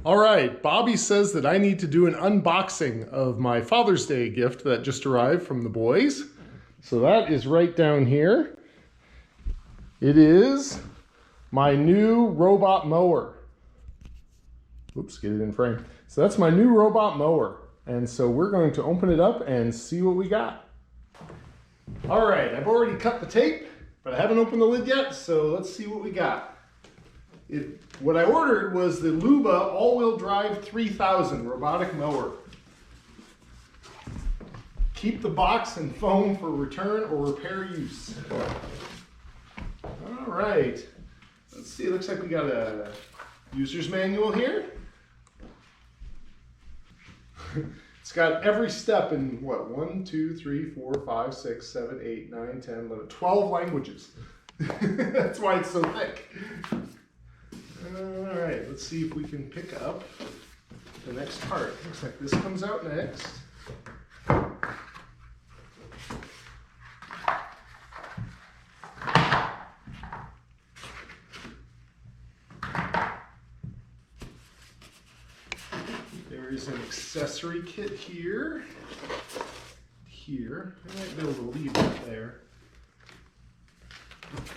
All right, Bobby says that I need to do an unboxing of my Father's Day gift that just arrived from the boys. So that is right down here. It is my new robot mower. Oops, get it in frame. So that's my new robot mower. And so we're going to open it up and see what we got. All right, I've already cut the tape, but I haven't opened the lid yet, so let's see what we got. What I ordered was the Luba all-wheel drive 3000 robotic mower. Keep the box and foam for return or repair use. All right, let's see, it looks like we got a user's manual here. It's got every step in what, 1, 2, 3, 4, 5, 6, 7, 8, 9, 10, 11, 12 languages. That's why it's so thick. All right, let's see if we can pick up the next part. Looks like this comes out next. There is an accessory kit here. I might be able to leave that there.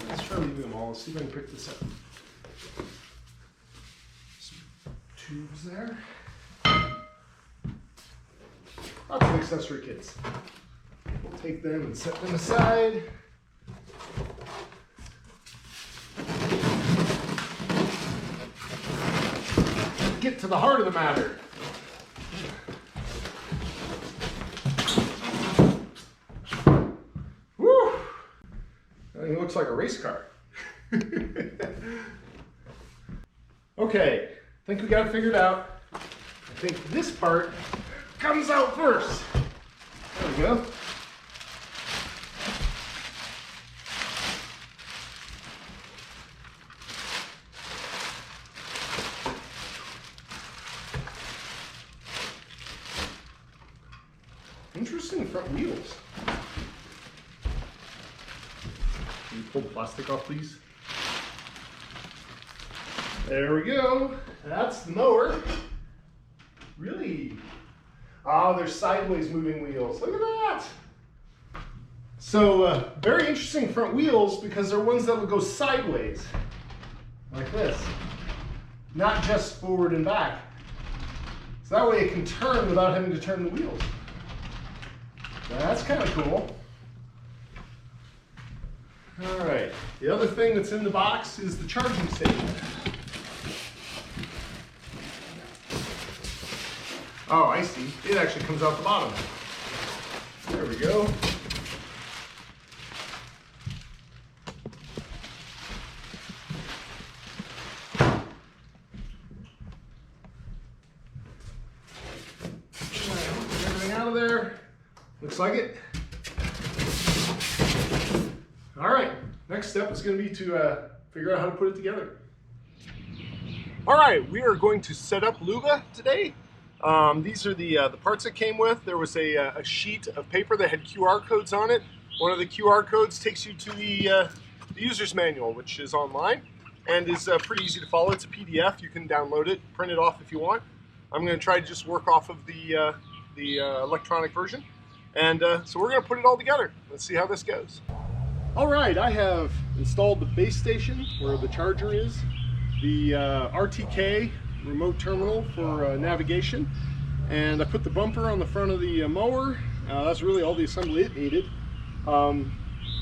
Let's try leaving them all. Let's see if I can pick this up. Some tubes there. Lots of accessory kits. We'll take them and set them aside. Get to the heart of the matter. Woo! That thing looks like a race car. Okay, I think we got it figured out. I think this part comes out first. There we go. Interesting front wheels. Can you pull the plastic off, please? There we go. That's the mower. Really? Oh, there's sideways moving wheels. Look at that. So very interesting front wheels because they're ones that will go sideways, like this. Not just forward and back. So that way it can turn without having to turn the wheels. That's kind of cool. All right, the other thing that's in the box is the charging station. Oh, I see. It actually comes out the bottom. There we go. Everything out of there. Looks like it. All right, next step is going to be to figure out how to put it together. All right, we are going to set up Luba today. These are the parts it came with. There was a sheet of paper that had QR codes on it. One of the QR codes takes you to the user's manual, which is online and is pretty easy to follow. It's a PDF. You can download it, print it off if you want. I'm going to try to just work off of the electronic version. And so we're going to put it all together. Let's see how this goes. All right, I have installed the base station where the charger is, the RTK remote terminal for navigation, and I put the bumper on the front of the mower. That's really all the assembly it needed.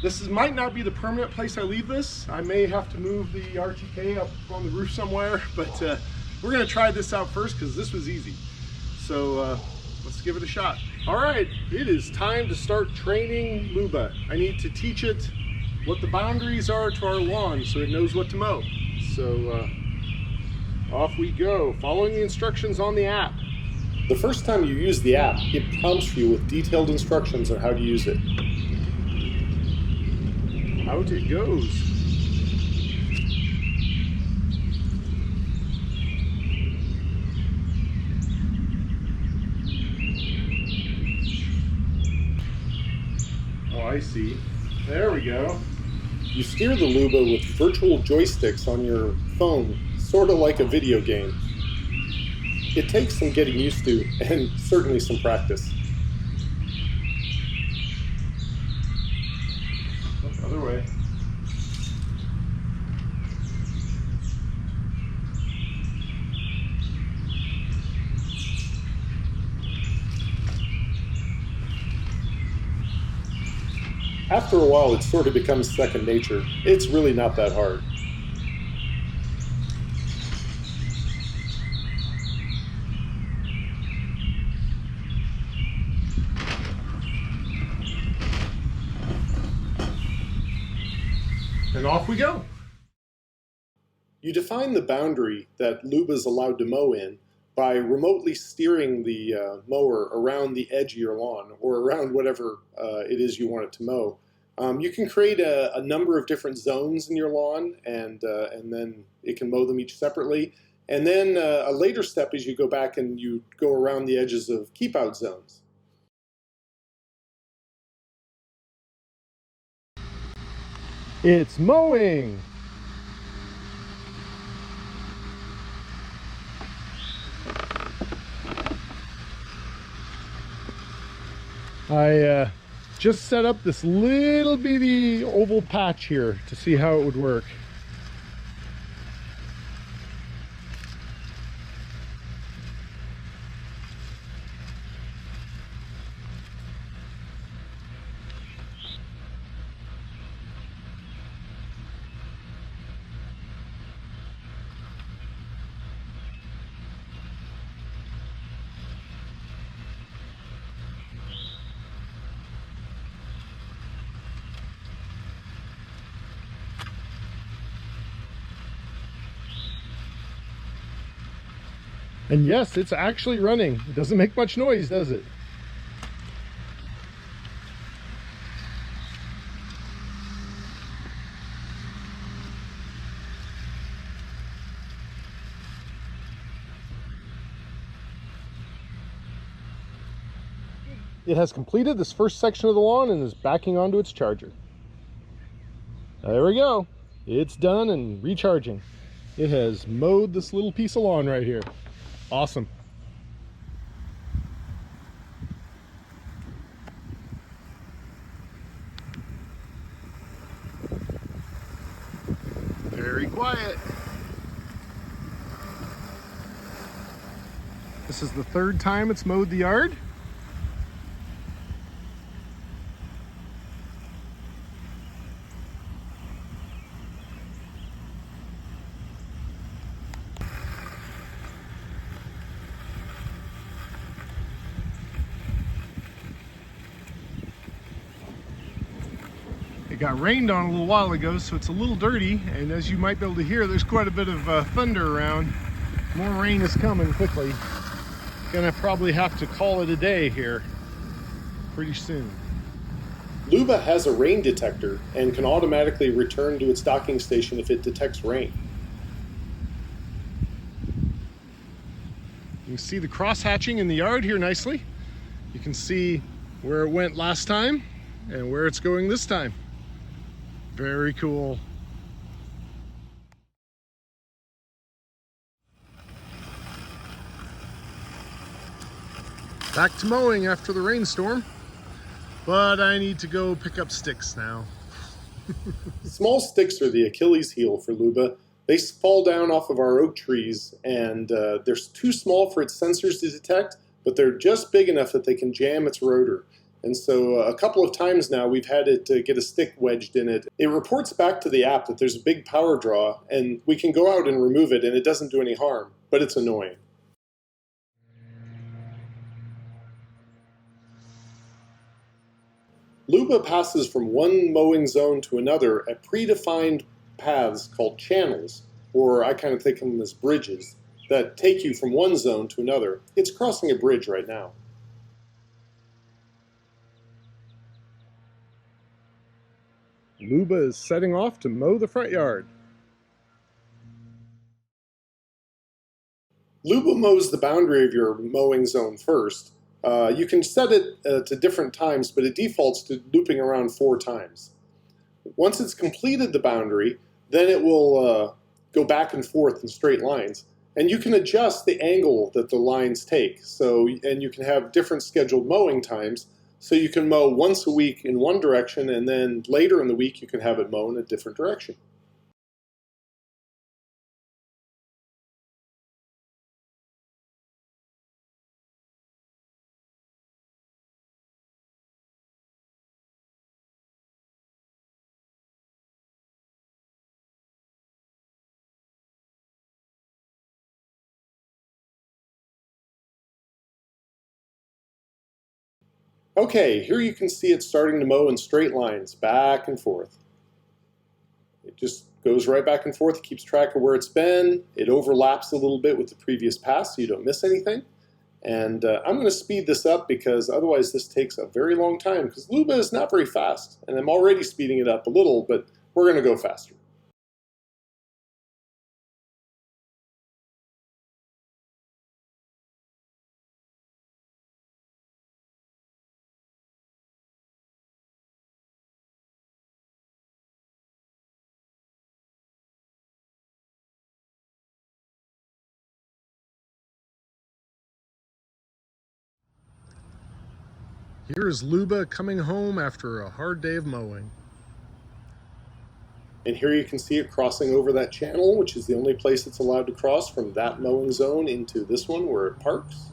This might not be the permanent place I leave this. I may have to move the RTK up on the roof somewhere, but we're going to try this out first because this was easy. So let's give it a shot. All right, it is time to start training Luba. I need to teach it what the boundaries are to our lawn so it knows what to mow. So off we go, following the instructions on the app. The first time you use the app, it prompts you with detailed instructions on how to use it. Out it goes. Oh, I see. There we go. You steer the Luba with virtual joysticks on your phone, sort of like a video game. It takes some getting used to and certainly some practice. Other way. After a while, it sort of becomes second nature. It's really not that hard. And off we go. You define the boundary that Luba is allowed to mow in by remotely steering the mower around the edge of your lawn or around whatever it is you want it to mow. You can create a number of different zones in your lawn, and then it can mow them each separately. And then a later step is you go back and you go around the edges of keep-out zones. It's mowing! I just set up this little bitty oval patch here to see how it would work. And yes, it's actually running. It doesn't make much noise, does it? It has completed this first section of the lawn and is backing onto its charger. There we go. It's done and recharging. It has mowed this little piece of lawn right here. Awesome. Very quiet. This is the third time it's mowed the yard. It got rained on a little while ago, so it's a little dirty, and as you might be able to hear, there's quite a bit of thunder around. More rain is coming quickly. Gonna probably have to call it a day here pretty soon. Luba has a rain detector and can automatically return to its docking station if it detects rain. You can see the cross hatching in the yard here nicely. You can see where it went last time and where it's going this time. Very cool. Back to mowing after the rainstorm, but I need to go pick up sticks now. Small sticks are the Achilles heel for Luba. They fall down off of our oak trees, and they're too small for its sensors to detect, but they're just big enough that they can jam its rotor. And so a couple of times now we've had it get a stick wedged in it. It reports back to the app that there's a big power draw, and we can go out and remove it, and it doesn't do any harm, but it's annoying. Luba passes from one mowing zone to another at predefined paths called channels, or I kind of think of them as bridges, that take you from one zone to another. It's crossing a bridge right now. Luba is setting off to mow the front yard. Luba mows the boundary of your mowing zone first. You can set it to different times, but it defaults to looping around 4 times. Once it's completed the boundary, then it will go back and forth in straight lines. And you can adjust the angle that the lines take. So, and you can have different scheduled mowing times. So you can mow once a week in one direction, and then later in the week you can have it mow in a different direction. Okay, here you can see it starting to mow in straight lines, back and forth. It just goes right back and forth, keeps track of where it's been. It overlaps a little bit with the previous pass so you don't miss anything. And I'm going to speed this up because otherwise this takes a very long time because Luba is not very fast. And I'm already speeding it up a little, but we're going to go faster. Here's Luba coming home after a hard day of mowing. And here you can see it crossing over that channel, which is the only place it's allowed to cross from that mowing zone into this one where it parks.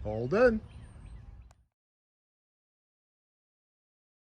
All done.